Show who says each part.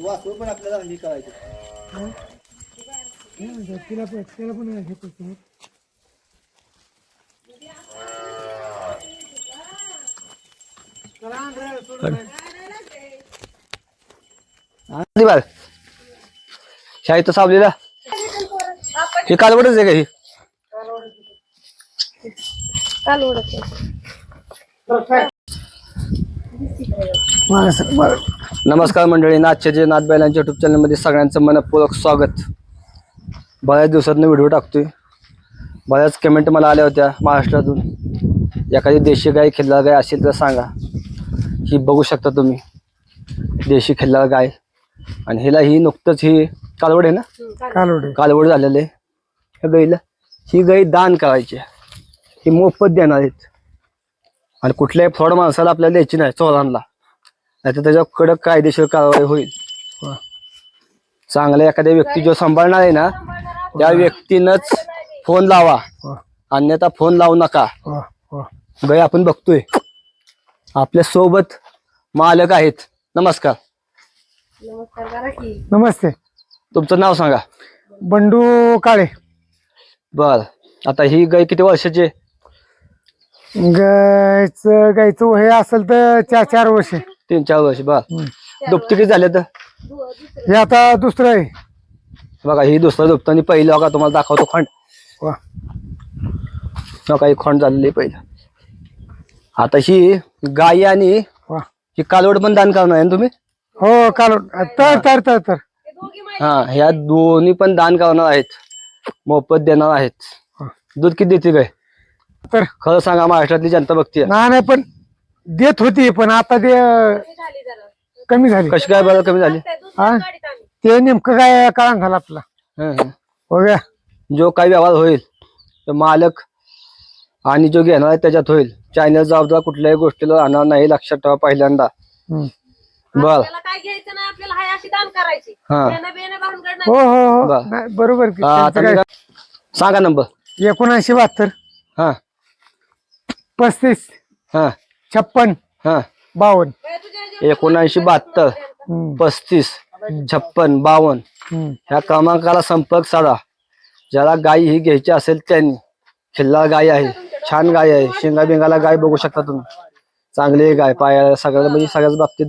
Speaker 1: वासरू पण आपल्याला हे करायचं.
Speaker 2: तिला पण हे करतो.
Speaker 1: शाही तर सावलीला हे कालवडच आहे का ही? नमस्कार मंडळी, नाथचे जे नाथ बैलांच्या युट्यूब चॅनल मध्ये सगळ्यांचं मनपूर्वक स्वागत. बऱ्याच दिवसातून व्हिडिओ टाकतोय. बऱ्याच कमेंट मला आल्या होत्या महाराष्ट्रातून, एखादी देशी गाय खिल्लार गाय असेल तर सांगा. ही बघू शकता तुम्ही, देशी खिल्लार गाय. आणि हिला ही नुकतंच ही कालवड आहे ना, कालवड झालेले ह्या गाईला. ही गाय दान करायची, ही मोफत देणार आहेत. आणि कुठल्याही फ्रॉड माणसाला आपल्याला द्यायची नाही, चोरांना. नाही तर त्याच्या कडक कायदेशीर कारवाई होईल. चांगल्या एखाद्या व्यक्ती जो सांभाळणार आहे ना, त्या व्यक्तीनंच फोन लावा, अन्यथा फोन लावू नका. गाय आपण बघतोय, आपल्या सोबत मालक आहेत. नमस्कार.
Speaker 2: नमस्ते.
Speaker 1: तुमचं नाव सांगा.
Speaker 2: बंडू काळे.
Speaker 1: बर, आता ही गाय किती वर्षाची?
Speaker 2: गायचं वय असेल तर 4 वर्ष.
Speaker 1: 3-4 वर्ष. बर, दुपटी किती झाले तर?
Speaker 2: हे आता दुसरं आहे
Speaker 1: बघा. ही दुसरं दुपतं आणि पहिलं बघा, तुम्हाला दाखवतो खंड. काही खंड झालेली पहिलं. आता ही गाय आणि ही कालवड पण दान करणार आहे तुम्ही?
Speaker 2: हो, कालवड तर
Speaker 1: हा, ह्या दोन्ही पण दान करणार आहेत, मोफत देणार आहेत. दूध किती देते गाय?
Speaker 2: तर
Speaker 1: खरं सांगा, महाराष्ट्रातली जनता बघते.
Speaker 2: नाही पण देत होती, पण आता ते कमी झाली.
Speaker 1: कशी काय बरं कमी झाली?
Speaker 2: ते नेमकं काय कळण झालं आपला. हो गया.
Speaker 1: जो काही व्यवहार होईल तो मालक आणि जो घेणार आहे त्याच्यात होईल. चायना जबाबदार कुठल्याही गोष्टीला राहणार नाही, लक्षात ठेवा पहिल्यांदा. बर,
Speaker 3: काय घ्यायचं नाही आपल्याला, हाय अशी दान करायची.
Speaker 2: हो हो हो, बरोबर.
Speaker 1: सांगा नंबर.
Speaker 2: 7972
Speaker 1: हा
Speaker 2: 35
Speaker 1: हा
Speaker 2: 56
Speaker 1: हा
Speaker 2: 52.
Speaker 1: 7972 35 56 52 ह्या क्रमांकाला संपर्क साधा. ज्याला गाय ही घ्यायची असेल त्यांनी. खिल्लार गाय आहे, छान गाय आहे. शेंगा बिंगाला गाय बघू शकता तुम्ही. चांगली गाय, पाया सगळ्या म्हणजे सगळ्याच बाबतीत